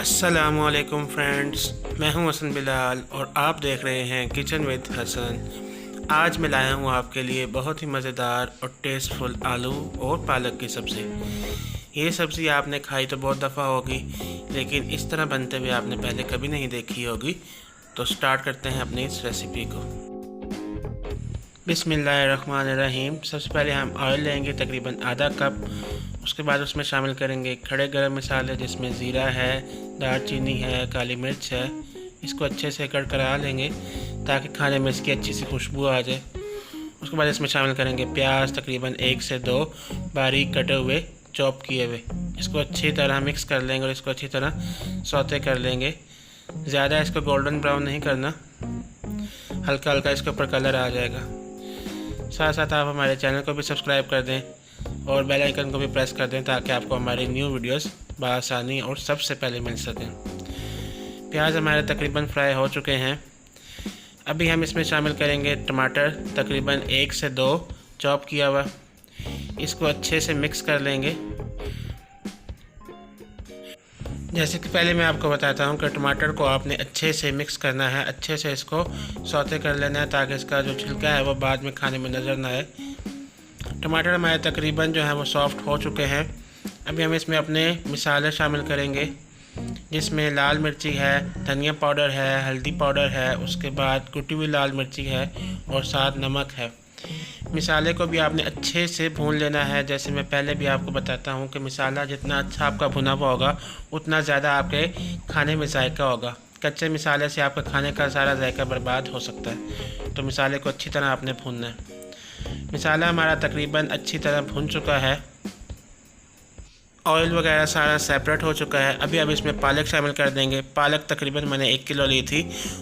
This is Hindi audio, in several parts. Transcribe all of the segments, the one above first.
अस्सलामुअलैकुम फ्रेंड्स, मैं हूं हसन बिलाल और आप देख रहे हैं किचन विद हसन। आज मैं लाया हूं आपके लिए बहुत ही मज़ेदार और टेस्टफुल आलू और पालक की सब्ज़ी। ये सब्ज़ी आपने खाई तो बहुत दफ़ा होगी, लेकिन इस तरह बनते हुए आपने पहले कभी नहीं देखी होगी। तो स्टार्ट करते हैं अपनी इस रेसिपी को। बिस्मिल्लाहिर्रहमानिर्रहीम। सबसे पहले हम ऑयल लेंगे तकरीबन आधा कप। उसके बाद उसमें शामिल करेंगे खड़े गरम मसाले, जिसमें ज़ीरा है, दालचीनी है, काली मिर्च है। इसको अच्छे से कड़कड़ा लेंगे ताकि खाने में इसकी अच्छी सी खुशबू आ जाए। उसके बाद इसमें शामिल करेंगे प्याज, तकरीबन 1 से 2 बारीक कटे हुए, चॉप किए हुए। इसको अच्छी तरह मिक्स कर लेंगे और इसको अच्छी तरह सौते कर लेंगे। ज़्यादा इसको गोल्डन ब्राउन नहीं करना, हल्का हल्का इसके ऊपर कलर आ जाएगा। साथ साथ आप हमारे चैनल को भी सब्सक्राइब कर दें और बेल आइकन को भी प्रेस कर दें ताकि आपको हमारी न्यू वीडियोस बआसानी और सबसे पहले मिल सकें। प्याज हमारे तकरीबन फ्राई हो चुके हैं। अभी हम इसमें शामिल करेंगे टमाटर, तकरीबन 1 से 2 चॉप किया हुआ। इसको अच्छे से मिक्स कर लेंगे। जैसे कि पहले मैं आपको बताता हूँ कि टमाटर को आपने अच्छे से मिक्स करना है, अच्छे से इसको सौते कर लेना है ताकि इसका जो छिलका है वो बाद में खाने में नज़र ना आए। टमाटर हमारे तकरीबन जो है वो सॉफ्ट हो चुके हैं। अभी हम इसमें अपने मसाले शामिल करेंगे, जिसमें लाल मिर्ची है, धनिया पाउडर है, हल्दी पाउडर है, उसके बाद कुटी हुई लाल मिर्ची है और साथ नमक है। मसाले को भी आपने अच्छे से भून लेना है। जैसे मैं पहले भी आपको बताता हूँ कि मसाला जितना अच्छा आपका भुना हुआ होगा उतना ज़्यादा आपके खाने में जायका होगा। कच्चे मसाले से आपका खाने का सारा जायका बर्बाद हो सकता है, तो मसाले को अच्छी तरह आपने भूनना है। मसाला हमारा तकरीबन अच्छी तरह भुन चुका है, ऑयल वगैरह सारा सेपरेट हो चुका है। अभी अब इसमें पालक शामिल कर देंगे। पालक तकरीबन मैंने 1 किलो ली थी,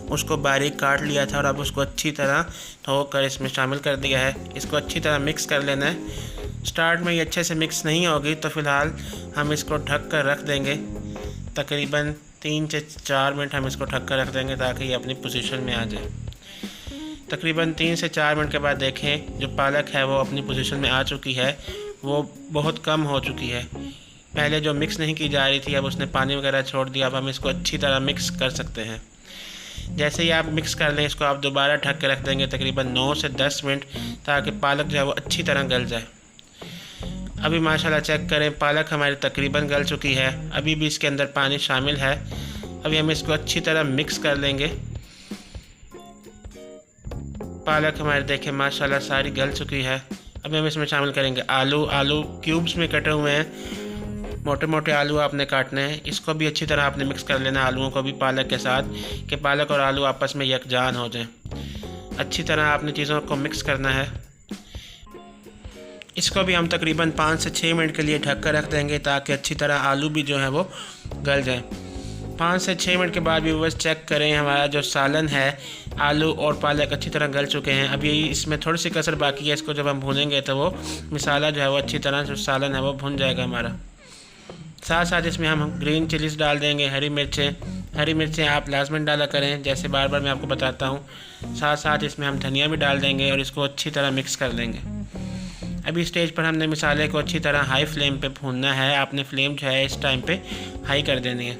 उसको बारीक काट लिया था और अब उसको अच्छी तरह धोकर इसमें शामिल कर दिया है। इसको अच्छी तरह मिक्स कर लेना है। स्टार्ट में ये अच्छे से मिक्स नहीं होगी तो फ़िलहाल हम इसको ढक कर रख देंगे। तकरीबन 3 से 4 मिनट हम इसको ढक कर रख देंगे ताकि ये अपनी पोजीशन में आ जाए। तकरीबन 3 से 4 मिनट के बाद देखें जो पालक है वो अपनी पोजीशन में आ चुकी है, वो बहुत कम हो चुकी है। पहले जो मिक्स नहीं की जा रही थी अब उसने पानी वगैरह छोड़ दिया। अब हम इसको अच्छी तरह मिक्स कर सकते हैं। जैसे ही आप मिक्स कर लें इसको आप दोबारा ढक के रख देंगे तकरीबन 9 से 10 मिनट, ताकि पालक जो है वो अच्छी तरह गल जाए। अभी माशाल्लाह चेक करें, पालक हमारी तकरीबन गल चुकी है। अभी भी इसके अंदर पानी शामिल है। अभी हम इसको अच्छी तरह मिक्स कर लेंगे। पालक हमारे देखें माशाल्लाह सारी गल चुकी है। अभी हम इसमें शामिल करेंगे आलू। आलू क्यूब्स में कटे हुए हैं, मोटे मोटे आलू आपने काटने हैं। इसको भी अच्छी तरह आपने मिक्स कर लेना, आलूओं को भी पालक के साथ, कि पालक और आलू आपस में यकजान हो जाएं। अच्छी तरह आपने चीज़ों को मिक्स करना है। इसको भी हम तकरीबन 5 से 6 मिनट के लिए ढक कर रख देंगे ताकि अच्छी तरह आलू भी जो है वो गल जाए। 5 से 6 मिनट के बाद भी बस चेक करें, हमारा जो सालन है, आलू और पालक अच्छी तरह गल चुके हैं। अभी इसमें थोड़ी सी कसर बाकी है। इसको जब हम भूनेंगे तो वो मसाला जो है वो अच्छी तरह जो सालन है वो भुन जाएगा हमारा। साथ साथ इसमें हम ग्रीन चिलीज़ डाल देंगे, हरी मिर्चें आप लाजमन डाला करें, जैसे बार बार मैं आपको बताता हूँ। साथ साथ इसमें हम धनिया भी डाल देंगे और इसको अच्छी तरह मिक्स कर लेंगे। अभी स्टेज पर हमने मसाले को अच्छी तरह हाई फ्लेम पे भूनना है। आपने फ्लेम जो है इस टाइम पे हाई कर देनी है।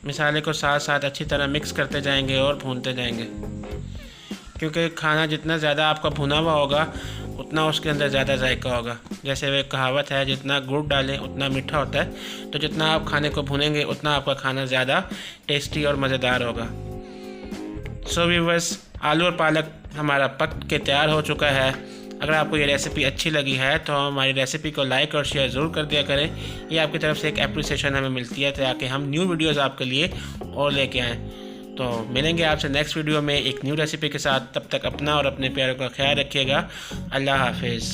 मसाले को साथ साथ अच्छी तरह मिक्स करते जाएंगे और भूनते जाएंगे, क्योंकि खाना जितना ज़्यादा आपका भुना हुआ होगा उतना उसके अंदर ज़्यादा जायका होगा। जैसे वे कहावत है, जितना गुड़ डालें उतना मीठा होता है। तो जितना आप खाने को भुनेंगे उतना आपका खाना ज़्यादा टेस्टी और मज़ेदार होगा। सो व्यूअर्स, आलू और पालक हमारा पक के तैयार हो चुका है। अगर आपको ये रेसिपी अच्छी लगी है तो हमारी रेसिपी को लाइक और शेयर ज़रूर कर दिया करें। ये आपकी तरफ से एक एप्रिसिएशन हमें मिलती है ताकि हम न्यू वीडियोज़ आपके लिए और लेके आएँ। तो मिलेंगे आपसे नेक्स्ट वीडियो में एक न्यू रेसिपी के साथ। तब तक अपना और अपने प्यारों का ख्याल रखिएगा। अल्लाह हाफिज़।